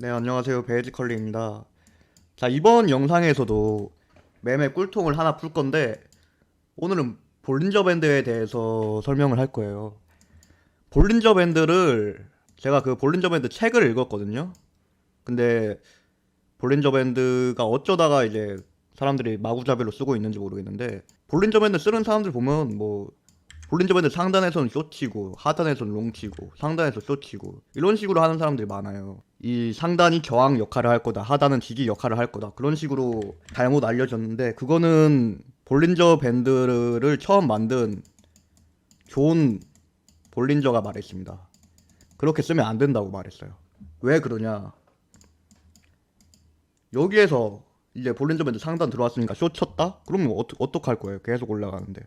네, 안녕하세요. 베이지컬리입니다. 자, 이번 영상에서도 매매 꿀통을 하나 풀 건데, 오늘은 볼린저 밴드에 대해서 설명을 할 거예요. 볼린저 밴드를, 제가 그 볼린저 밴드 책을 읽었거든요. 근데, 볼린저 밴드가 어쩌다가 이제 사람들이 마구잡이로 쓰고 있는지 모르겠는데, 볼린저 밴드 쓰는 사람들 보면 뭐, 볼린저 밴드 상단에서는 쇼치고 하단에서는 롱치고 상단에서 쇼치고 이런 식으로 하는 사람들이 많아요. 이 상단이 저항 역할을 할 거다, 하단은 지지 역할을 할 거다, 그런 식으로 잘못 알려졌는데, 그거는 볼린저 밴드를 처음 만든 존 볼린저가 말했습니다. 그렇게 쓰면 안 된다고 말했어요. 왜 그러냐? 여기에서 이제 볼린저 밴드 상단 들어왔으니까 쇼 쳤다? 그러면 어떡할 거예요? 계속 올라가는데.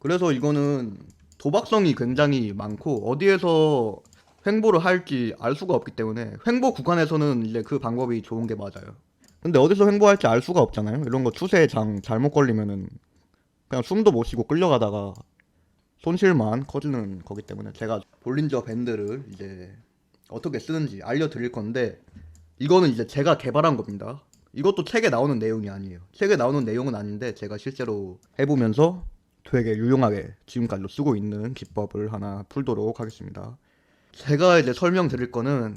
그래서 이거는 도박성이 굉장히 많고 어디에서 횡보를 할지 알 수가 없기 때문에, 횡보 구간에서는 이제 그 방법이 좋은 게 맞아요. 근데 어디서 횡보할지 알 수가 없잖아요. 이런 거 추세에 장 잘못 걸리면은 그냥 숨도 못 쉬고 끌려가다가 손실만 커지는 거기 때문에, 제가 볼린저 밴드를 이제 어떻게 쓰는지 알려드릴 건데, 이거는 이제 제가 개발한 겁니다. 이것도 책에 나오는 내용이 아니에요. 책에 나오는 내용은 아닌데 제가 실제로 해보면서 되게 유용하게 지금까지도 쓰고 있는 기법을 하나 풀도록 하겠습니다. 제가 이제 설명드릴 거는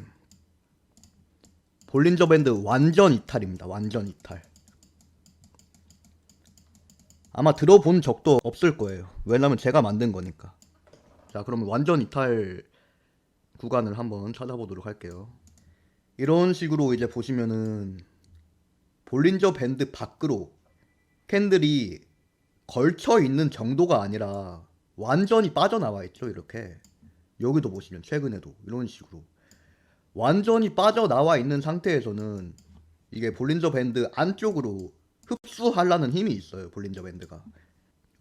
볼린저 밴드 완전 이탈입니다. 완전 이탈. 아마 들어본 적도 없을 거예요. 왜냐면 제가 만든 거니까. 자, 그러면 완전 이탈 구간을 한번 찾아보도록 할게요. 이런 식으로 이제 보시면은 볼린저 밴드 밖으로 캔들이 걸쳐 있는 정도가 아니라 완전히 빠져나와 있죠. 이렇게 여기도 보시면 최근에도 이런 식으로 완전히 빠져나와 있는 상태에서는 이게 볼린저 밴드 안쪽으로 흡수하려는 힘이 있어요. 볼린저 밴드가.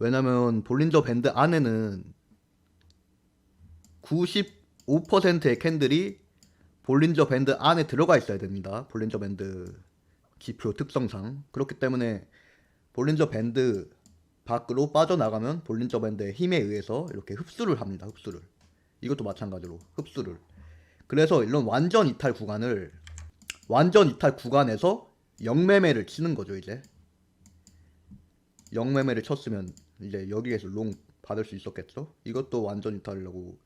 왜냐면 볼린저 밴드 안에는 95%의 캔들이 볼린저 밴드 안에 들어가 있어야 됩니다. 볼린저 밴드 지표 특성상. 그렇기 때문에 볼린저 밴드 밖으로 빠져나가면 볼린저 밴드의 힘에 의해서 이렇게 흡수를 합니다. 흡수를. 이것도 마찬가지로 흡수를. 그래서 이런 완전 이탈 구간에서 영매매를 치는 거죠. 이제 영매매를 쳤으면 이제 여기에서 롱 받을 수 있었겠죠. 이것도 완전 이탈이라고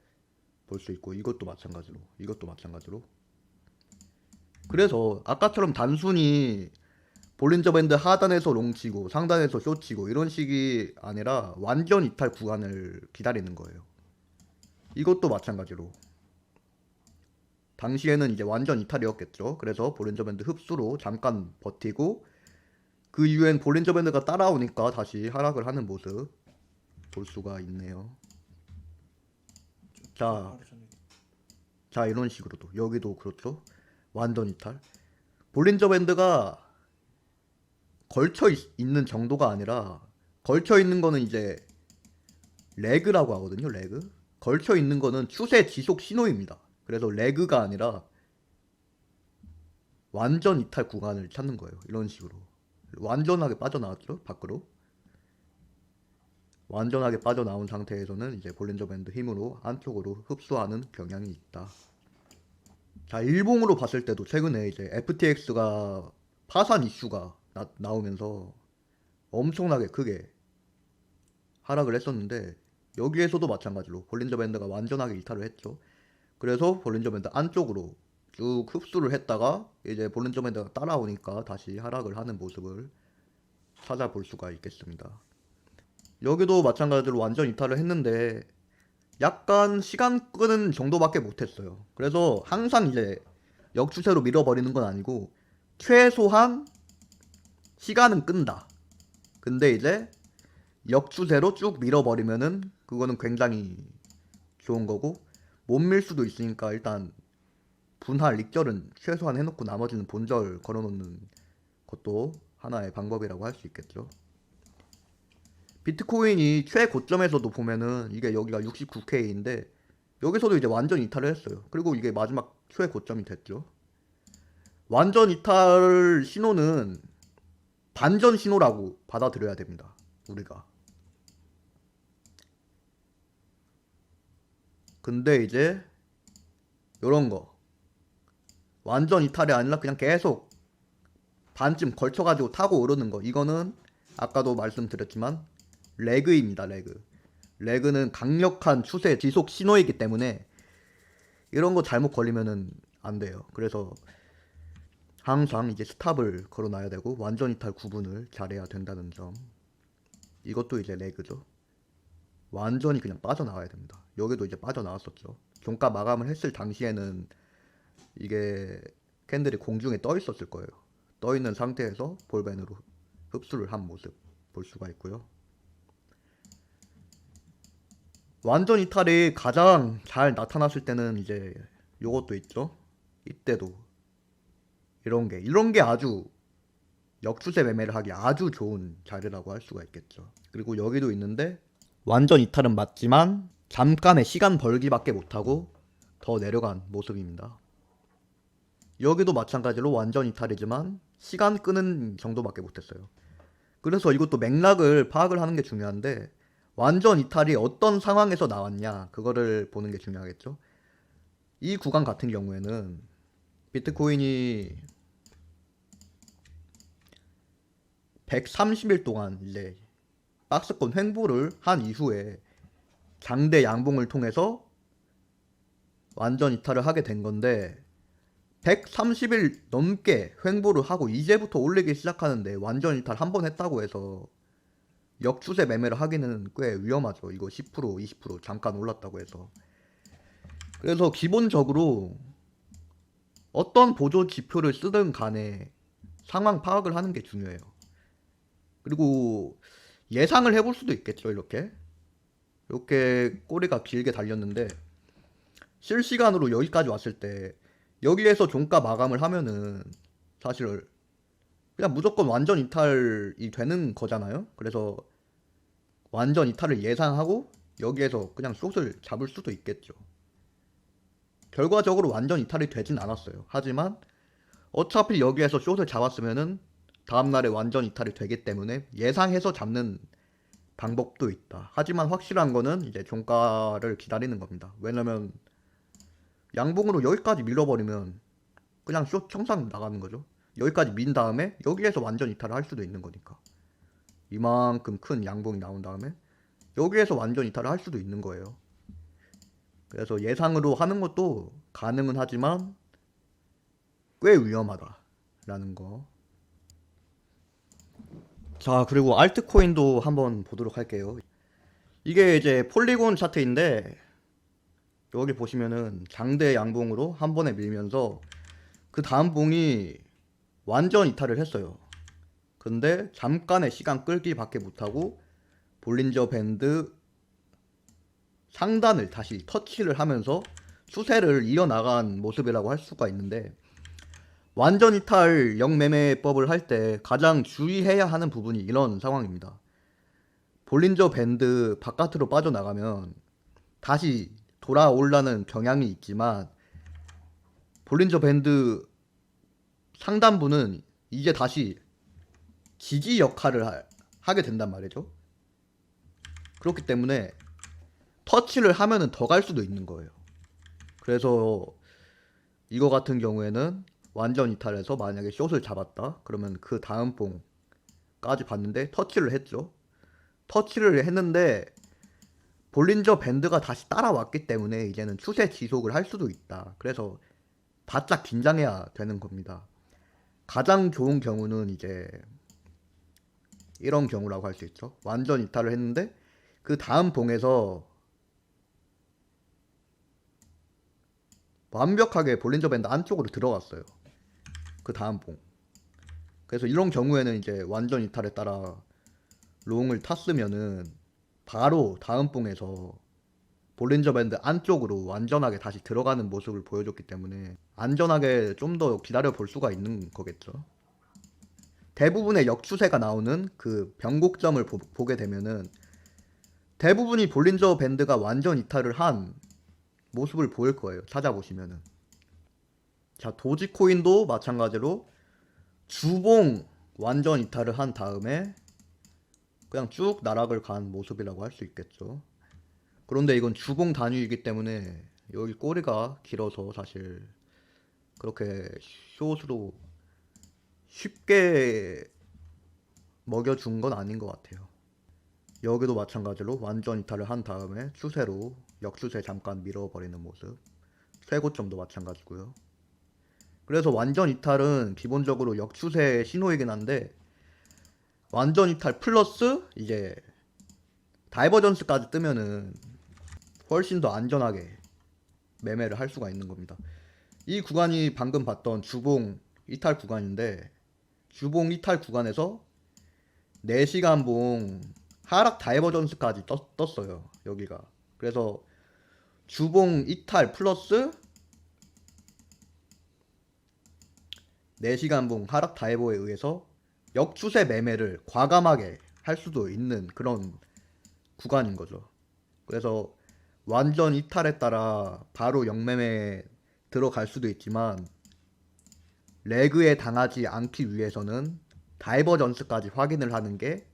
볼 수 있고, 이것도 마찬가지로. 그래서 아까처럼 단순히 볼린저 밴드 하단에서 롱 치고 상단에서 쇼 치고 이런 식이 아니라 완전 이탈 구간을 기다리는 거예요. 이것도 마찬가지로 당시에는 이제 완전 이탈이었겠죠. 그래서 볼린저 밴드 흡수로 잠깐 버티고, 그 이후엔 볼린저 밴드가 따라오니까 다시 하락을 하는 모습 볼 수가 있네요. 자, 자, 이런 식으로도 여기도 그렇죠. 완전 이탈. 볼린저 밴드가 걸쳐 있는 정도가 아니라, 걸쳐 있는 거는 이제 레그라고 하거든요. 레그. 걸쳐 있는 거는 추세 지속 신호입니다. 그래서 레그가 아니라 완전 이탈 구간을 찾는 거예요. 이런 식으로 완전하게 빠져나왔죠. 밖으로 완전하게 빠져나온 상태에서는 이제 볼린저 밴드 힘으로 안쪽으로 흡수하는 경향이 있다. 자, 일봉으로 봤을 때도 최근에 이제 FTX가 파산 이슈가 나오면서 엄청나게 크게 하락을 했었는데, 여기에서도 마찬가지로 볼린저 밴드가 완전하게 이탈을 했죠. 그래서 볼린저 밴드 안쪽으로 쭉 흡수를 했다가 이제 볼린저 밴드가 따라오니까 다시 하락을 하는 모습을 찾아볼 수가 있겠습니다. 여기도 마찬가지로 완전 이탈을 했는데 약간 시간 끄는 정도밖에 못했어요. 그래서 항상 이제 역추세로 밀어버리는 건 아니고 최소한 시간은 끈다. 근데 이제 역추세로 쭉 밀어버리면은 그거는 굉장히 좋은 거고, 못 밀 수도 있으니까 일단 분할 익절은 최소한 해놓고 나머지는 본절 걸어놓는 것도 하나의 방법이라고 할 수 있겠죠. 비트코인이 최고점에서도 보면은 이게 여기가 69K인데 여기서도 이제 완전 이탈을 했어요. 그리고 이게 마지막 최고점이 됐죠. 완전 이탈 신호는 반전 신호라고 받아들여야 됩니다. 우리가. 근데 이제 요런 거 완전 이탈이 아니라 그냥 계속 반쯤 걸쳐가지고 타고 오르는 거, 이거는 아까도 말씀드렸지만 레그입니다. 레그는 강력한 추세 지속 신호이기 때문에 이런 거 잘못 걸리면은 안 돼요. 그래서 항상 이제 스탑을 걸어놔야 되고 완전 이탈 구분을 잘해야 된다는 점. 이것도 이제 레그죠. 완전히 그냥 빠져나가야 됩니다. 여기도 이제 빠져나왔었죠. 종가 마감을 했을 당시에는 이게 캔들이 공중에 떠 있었을 거예요. 떠 있는 상태에서 볼벤으로 흡수를 한 모습 볼 수가 있고요. 완전 이탈이 가장 잘 나타났을 때는 이제 요것도 있죠. 이때도 이런 게 아주 역추세 매매를 하기 아주 좋은 자리라고 할 수가 있겠죠. 그리고 여기도 있는데 완전 이탈은 맞지만 잠깐의 시간 벌기밖에 못하고 더 내려간 모습입니다. 여기도 마찬가지로 완전 이탈이지만 시간 끄는 정도밖에 못했어요. 그래서 이것도 맥락을 파악을 하는 게 중요한데 완전 이탈이 어떤 상황에서 나왔냐 그거를 보는 게 중요하겠죠. 이 구간 같은 경우에는 비트코인이 130일 동안 이제 박스권 횡보를 한 이후에 장대 양봉을 통해서 완전 이탈을 하게 된 건데 130일 넘게 횡보를 하고 이제부터 올리기 시작하는데 완전 이탈 한 번 했다고 해서 역추세 매매를 하기는 꽤 위험하죠. 이거 10% 20% 잠깐 올랐다고 해서. 그래서 기본적으로 어떤 보조 지표를 쓰든 간에 상황 파악을 하는 게 중요해요. 그리고 예상을 해볼 수도 있겠죠. 이렇게 꼬리가 길게 달렸는데 실시간으로 여기까지 왔을 때 여기에서 종가 마감을 하면은 사실 그냥 무조건 완전 이탈이 되는 거잖아요. 그래서 완전 이탈을 예상하고 여기에서 그냥 숏을 잡을 수도 있겠죠. 결과적으로 완전 이탈이 되진 않았어요. 하지만 어차피 여기에서 숏을 잡았으면은 다음날에 완전 이탈이 되기 때문에 예상해서 잡는 방법도 있다. 하지만 확실한 거는 이제 종가를 기다리는 겁니다. 왜냐면 양봉으로 여기까지 밀어버리면 그냥 숏 청산 나가는 거죠. 여기까지 민 다음에 여기에서 완전 이탈을 할 수도 있는 거니까. 이만큼 큰 양봉이 나온 다음에 여기에서 완전 이탈을 할 수도 있는 거예요. 그래서 예상으로 하는 것도 가능은 하지만 꽤 위험하다라는 거. 자, 그리고 알트코인도 한번 보도록 할게요. 이게 이제 폴리곤 차트인데 여기 보시면은 장대 양봉으로 한 번에 밀면서 그 다음 봉이 완전 이탈을 했어요. 근데 잠깐의 시간 끌기 밖에 못하고 볼린저 밴드 상단을 다시 터치를 하면서 추세를 이어나간 모습이라고 할 수가 있는데 완전 이탈 역매매법을 할 때 가장 주의해야 하는 부분이 이런 상황입니다. 볼린저 밴드 바깥으로 빠져나가면 다시 돌아올라는 경향이 있지만 볼린저 밴드 상단부는 이제 다시 지지 역할을 하게 된단 말이죠. 그렇기 때문에 터치를 하면은 더 갈 수도 있는 거예요. 그래서 이거 같은 경우에는 완전 이탈해서 만약에 숏을 잡았다 그러면 그 다음 봉까지 봤는데 터치를 했죠. 터치를 했는데 볼린저 밴드가 다시 따라왔기 때문에 이제는 추세 지속을 할 수도 있다. 그래서 바짝 긴장해야 되는 겁니다. 가장 좋은 경우는 이제 이런 경우라고 할 수 있죠. 완전 이탈을 했는데 그 다음 봉에서 완벽하게 볼린저 밴드 안쪽으로 들어갔어요. 그 다음 봉. 그래서 이런 경우에는 이제 완전 이탈에 따라 롱을 탔으면은 바로 다음 봉에서 볼린저 밴드 안쪽으로 완전하게 다시 들어가는 모습을 보여줬기 때문에 안전하게 좀 더 기다려 볼 수가 있는 거겠죠. 대부분의 역추세가 나오는 그 변곡점을 보게 되면은 대부분이 볼린저 밴드가 완전 이탈을 한 모습을 보일 거예요. 찾아보시면은. 자, 도지코인도 마찬가지로 주봉 완전 이탈을 한 다음에 그냥 쭉 나락을 간 모습이라고 할 수 있겠죠. 그런데 이건 주봉 단위이기 때문에 여기 꼬리가 길어서 사실 그렇게 숏으로 쉽게 먹여준 건 아닌 것 같아요. 여기도 마찬가지로 완전 이탈을 한 다음에 추세로 역추세 잠깐 밀어버리는 모습. 쇄고점도 마찬가지고요. 그래서 완전 이탈은 기본적으로 역추세 신호이긴 한데, 완전 이탈 플러스 이제 다이버전스까지 뜨면은 훨씬 더 안전하게 매매를 할 수가 있는 겁니다. 이 구간이 방금 봤던 주봉 이탈 구간인데, 주봉 이탈 구간에서 4시간 봉 하락 다이버전스까지 떴어요. 여기가. 그래서 주봉 이탈 플러스 4시간 봉 하락 다이버에 의해서 역추세 매매를 과감하게 할 수도 있는 그런 구간인 거죠. 그래서 완전 이탈에 따라 바로 역매매 들어갈 수도 있지만, 레그에 당하지 않기 위해서는 다이버전스까지 확인을 하는 게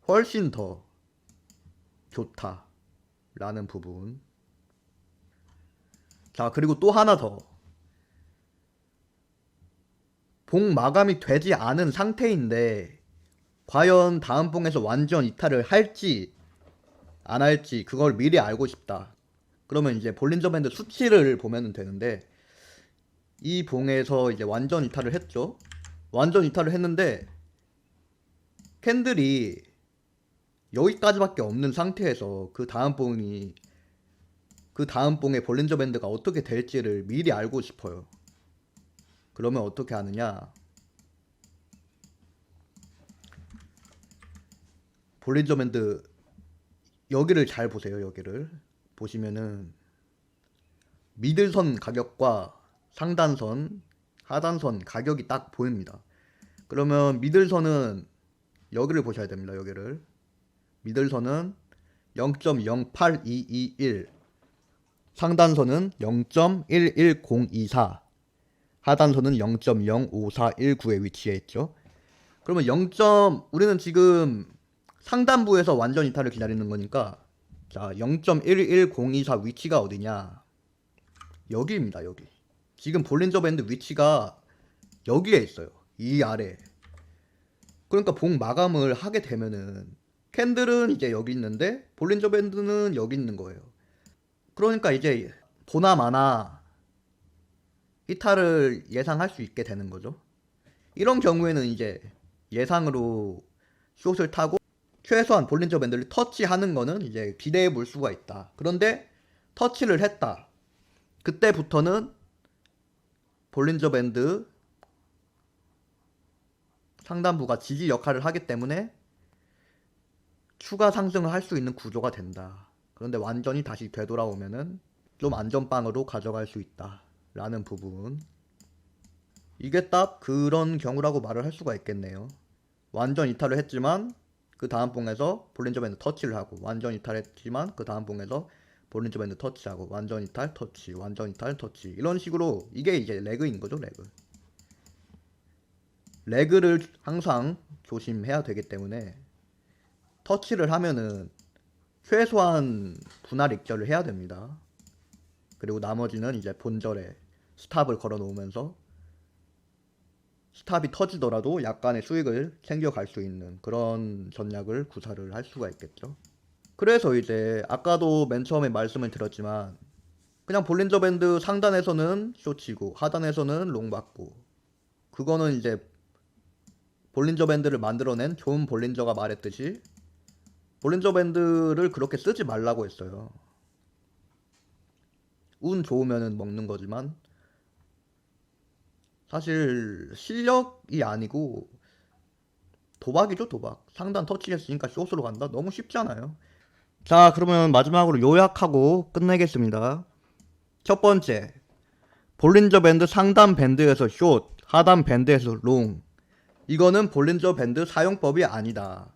훨씬 더 좋다라는 부분. 자, 그리고 또 하나 더. 봉 마감이 되지 않은 상태인데 과연 다음 봉에서 완전 이탈을 할지 안 할지 그걸 미리 알고 싶다. 그러면 이제 볼린저 밴드 수치를 보면 되는데, 이 봉에서 이제 완전 이탈을 했죠. 완전 이탈을 했는데 캔들이 여기까지밖에 없는 상태에서 그 다음 봉에 볼린저 밴드가 어떻게 될지를 미리 알고 싶어요. 그러면 어떻게 하느냐? 볼린저 밴드 여기를 잘 보세요. 여기를 보시면은 미들선 가격과 상단선, 하단선 가격이 딱 보입니다. 그러면 미들선은 여기를 보셔야 됩니다. 여기를. 미들선은 0.082221, 상단선은 0.11024, 하단선은 0.05419에 위치해 있죠. 그러면 우리는 지금 상단부에서 완전 이탈을 기다리는 거니까, 자, 0.11024 위치가 어디냐? 여기입니다. 여기. 지금 볼린저 밴드 위치가 여기에 있어요. 이 아래. 그러니까 봉 마감을 하게 되면은 캔들은 이제 여기 있는데 볼린저 밴드는 여기 있는 거예요. 그러니까 이제 보나마나 이탈을 예상할 수 있게 되는 거죠. 이런 경우에는 이제 예상으로 숏을 타고 최소한 볼린저 밴드를 터치하는 거는 이제 기대해 볼 수가 있다. 그런데 터치를 했다. 그때부터는 볼린저 밴드 상단부가 지지 역할을 하기 때문에 추가 상승을 할 수 있는 구조가 된다. 그런데 완전히 다시 되돌아오면은 좀 안전빵으로 가져갈 수 있다 라는 부분. 이게 딱 그런 경우라고 말을 할 수가 있겠네요. 완전 이탈을 했지만 그 다음 봉에서 볼린저 밴드 터치를 하고, 완전 이탈했지만 그 다음 봉에서 볼린저 밴드 터치하고, 완전 이탈 터치, 완전 이탈 터치, 이런 식으로. 이게 이제 레그인 거죠. 레그를 항상 조심해야 되기 때문에 터치를 하면은 최소한 분할 익절을 해야 됩니다. 그리고 나머지는 이제 본절에 스탑을 걸어 놓으면서 스탑이 터지더라도 약간의 수익을 챙겨갈 수 있는 그런 전략을 구사를 할 수가 있겠죠. 그래서 이제 아까도 맨 처음에 말씀을 드렸지만, 그냥 볼린저 밴드 상단에서는 숏치고 하단에서는 롱 받고, 그거는 이제 볼린저 밴드를 만들어낸 존 볼린저가 말했듯이 볼린저 밴드를 그렇게 쓰지 말라고 했어요. 운 좋으면은 먹는 거지만 사실 실력이 아니고 도박이죠. 도박. 상단 터치했으니까 숏으로 간다. 너무 쉽잖아요. 자, 그러면 마지막으로 요약하고 끝내겠습니다. 첫 번째, 볼린저 밴드 상단 밴드에서 숏, 하단 밴드에서 롱. 이거는 볼린저 밴드 사용법이 아니다.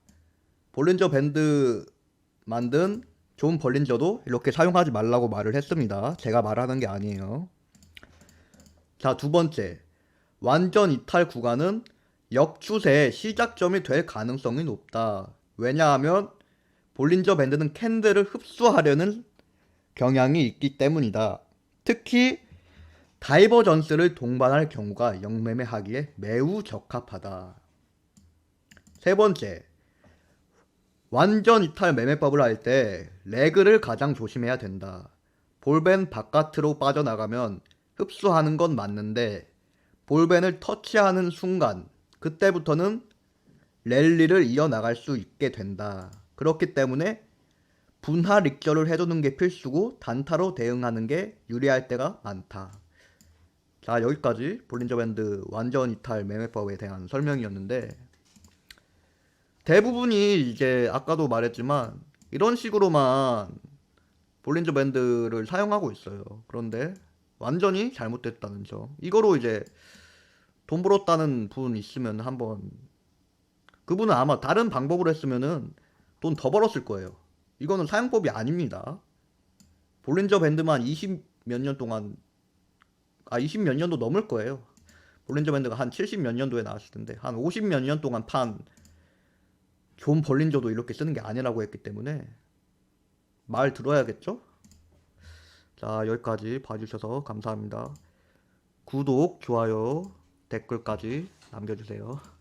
볼린저 밴드 만든 존 볼린저도 이렇게 사용하지 말라고 말을 했습니다. 제가 말하는 게 아니에요. 자, 두 번째, 완전 이탈 구간은 역추세의 시작점이 될 가능성이 높다. 왜냐하면 볼린저 밴드는 캔들을 흡수하려는 경향이 있기 때문이다. 특히 다이버전스를 동반할 경우가 영매매하기에 매우 적합하다. 세 번째, 완전 이탈 매매법을 할 때 레그를 가장 조심해야 된다. 볼벤 바깥으로 빠져나가면 흡수하는 건 맞는데 볼벤을 터치하는 순간 그때부터는 랠리를 이어나갈 수 있게 된다. 그렇기 때문에 분할 익절을 해두는 게 필수고 단타로 대응하는 게 유리할 때가 많다. 자, 여기까지 볼린저 밴드 완전 이탈 매매법에 대한 설명이었는데, 대부분이 이제 아까도 말했지만 이런 식으로만 볼린저 밴드를 사용하고 있어요. 그런데 완전히 잘못됐다는 점. 이거로 이제 돈 벌었다는 분 있으면 한번, 그분은 아마 다른 방법으로 했으면은 돈 더 벌었을 거예요. 이거는 사용법이 아닙니다. 볼린저 밴드만 20 몇 년 동안, 20 몇 년도 넘을 거예요. 볼린저 밴드가 한 70 몇 년도에 나왔을 텐데 한 50 몇 년 동안 판 존 볼린저도 이렇게 쓰는 게 아니라고 했기 때문에 말 들어야겠죠? 자, 여기까지 봐주셔서 감사합니다. 구독, 좋아요, 댓글까지 남겨주세요.